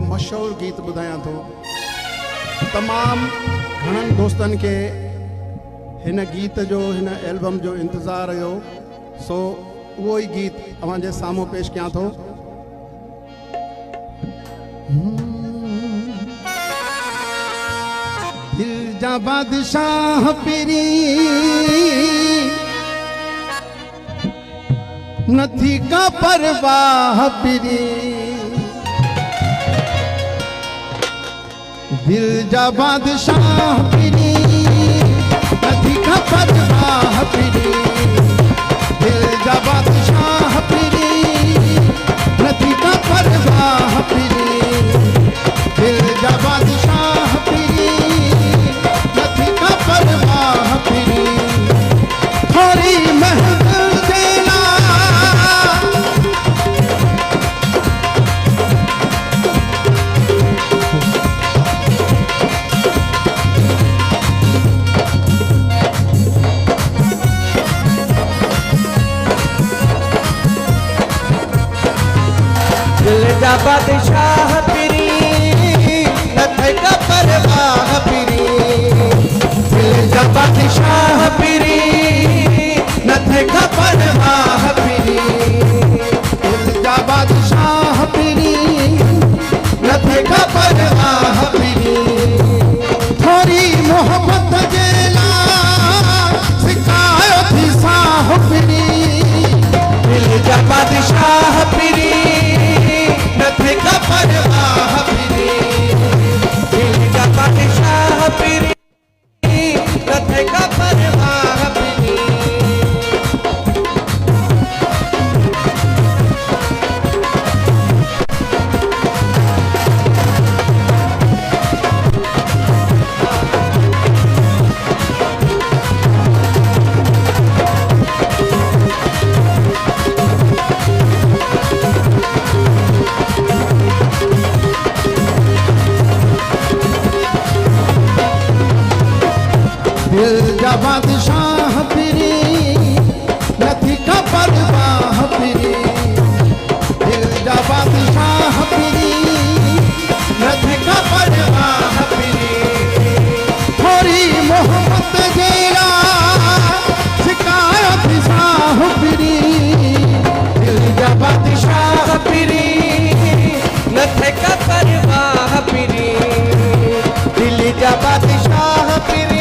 मशहूर गीत बुधाया तो तमाम घणन दोस्तन के हिन गीत जो हिन एल्बम जो इंतजार हो सो वो ही गीत अवांजे सामो पेश किया तो दिल जा बादशाह पिरी नथी का परवाह पिरी दिल जा बादशाह पिरी नथी का परवाह पिरी दिल जा बादशाह पिरी नथी का परवाह पिरी दिल जा बादशाह पिरी नथी का परवाह पिरी थोड़ी महफिल देना जा बादशाह पिरी नथे का परवाह पिरी दिल जा बादशाह पिरी नथे का परवाह पिरी दिल जा बादशाह पिरी नथे का परवाह पिरी थोड़ी मोहब्बत जेला सिखायो थी साह पिरी दिल जा बादशाह पिरी नथे का परवाह पिरी दिल जा बादशाह पिरी नथे का परवाह पिरी दिल जा बादशाह पिरी नथी का परवाह पिरी दिल जा बादशाह पिरी नथी का परवाह पिरी थोड़ी मोहब्बत जेरा शिकायत साह पिरी दिल जा बादशाह पिरी नथे का परवाह पिरी दिल जा बादशाह पिरी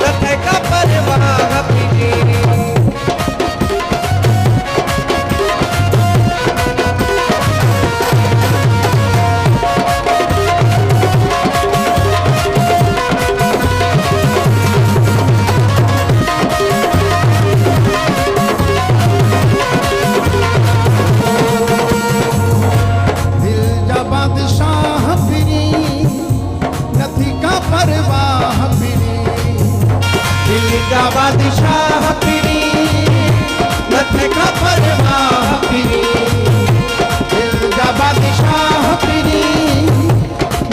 नथे का परवाह पिरी दिल जा बादशाह पिरी नथी का परवाह पिरी दिल जा बादशाह पिरी नथे का परवाह पिरी दिल जा बादशाह पिरी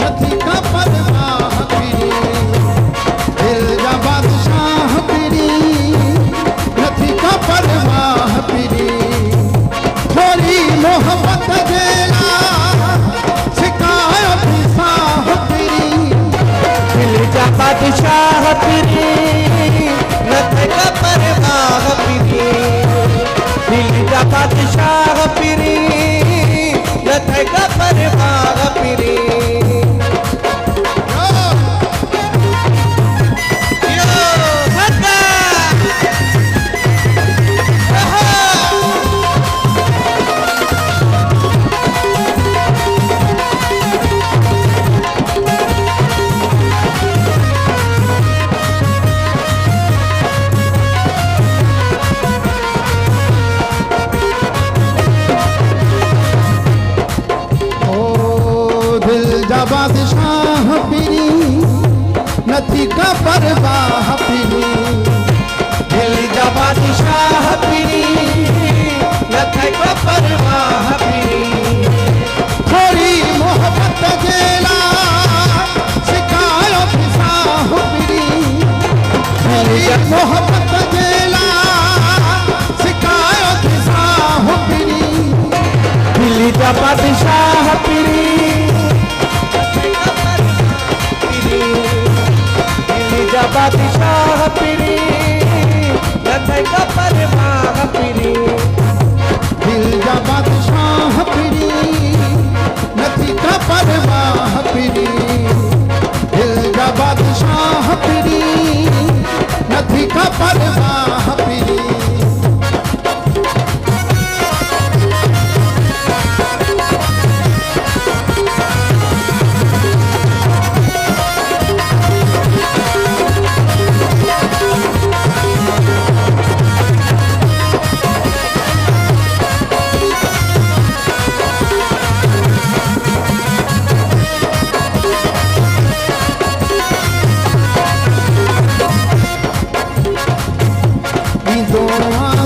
नथी का परवाह पिरी दिल जा बादशाह पिरी नथी का परवाह पिरी थोड़ी मोहब्बत जेला शिकायत साह पिरी दिल जा बादशाह पिरी नथे का परवाह નથી ખબર વાહ પીરી દિલ જા બાદશાહ પીરી નથી ખબર વાહ પીરી થોડી મોહબ્બત જેલા શિકાયો ફિસાહ પીરી થોડી મોહબ્બત જેલા શિકાયો ફિસાહ પીરી દિલ જા બાદશાહ પીરી बादशाह पीरी नथई खबर वाह पीरी દિલ જા બાદશાહ પીરી નથી ખબર વાહ પીરી દિલ જા બાદશાહ પીરી નથી ખબર વાહ પીરી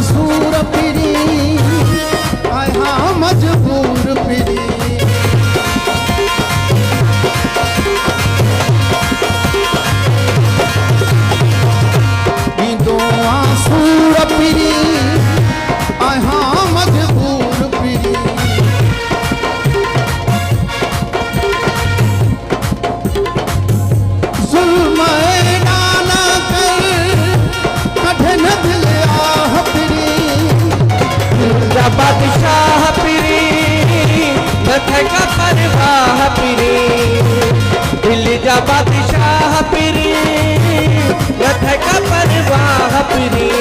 सूर पीरी आया मजबूर पीरी दो सूर पीरी आया मजबूर पीरी जुल्म डाला कर कठिन दिल बादशाह पीरी नथई खबर वाह पीरी दिल जा बादशाह पीरी नथई खबर वाह पीरी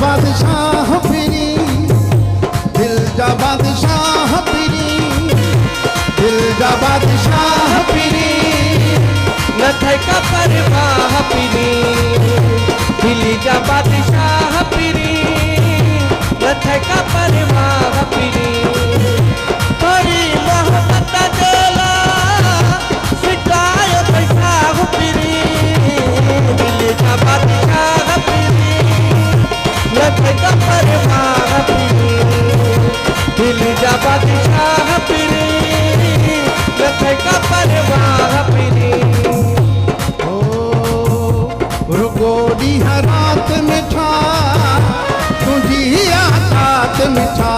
बादशाह पीरी दिल जा बादशाह पीरी दिल जा बादशाह पीरी नथई खबर वाह पीरी दिल जा बादशाह पीरी नथई खबर वाह पीरी थोड़ी मोहब्बत जेला शिकायो फिसाह पीरी दिल जा बादशाह पीरी नथई खबर वाह पीरी दिल जा बादशाह पीरी नथई खबर वाह पीरी रुगोडी रात मिठा तुझी आदत मिठा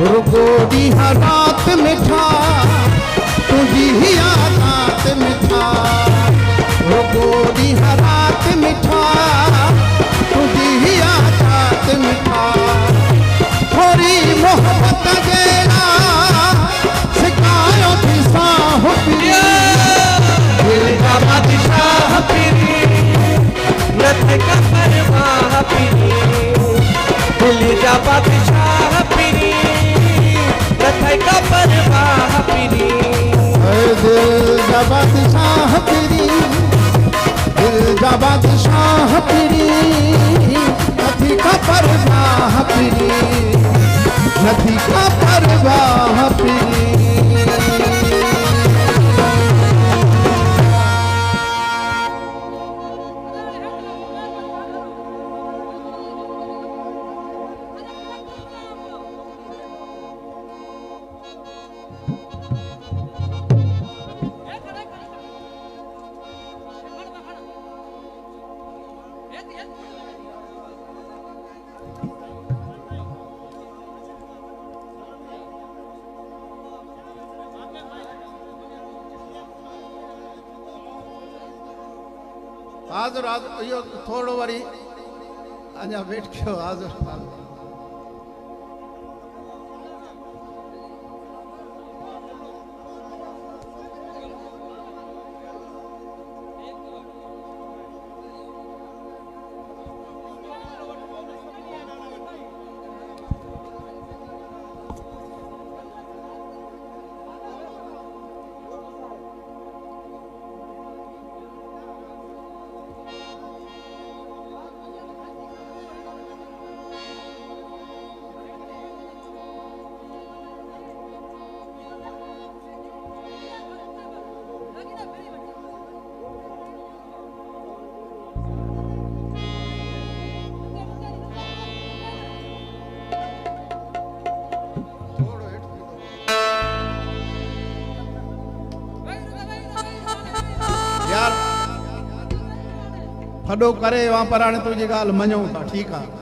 रुगोडी रात मिठा तुझी आदत मिठा रुगोडी रात मिठा तुझी आदत मिठा थोड़ी मोहब्बत जेला शिकायो फिसाह पीरी दिल जा बादशाह पीरी नथई खबर वाह पीरी दिल जा बादशाह पीरी नथई खबर वाह पीरी दिल जा बादशाह पीरी दिल जा बादशाह पीरी નથી ખબર વાહ પીરી નથી ખબર વાહ પીરી आज रात इहो थोरो वरी अञा वेट कयो हाज़िर यार फॾो करे वहाँ पर हाणे तुंहिंजी ॻाल्हि मञूं था ठीकु आहे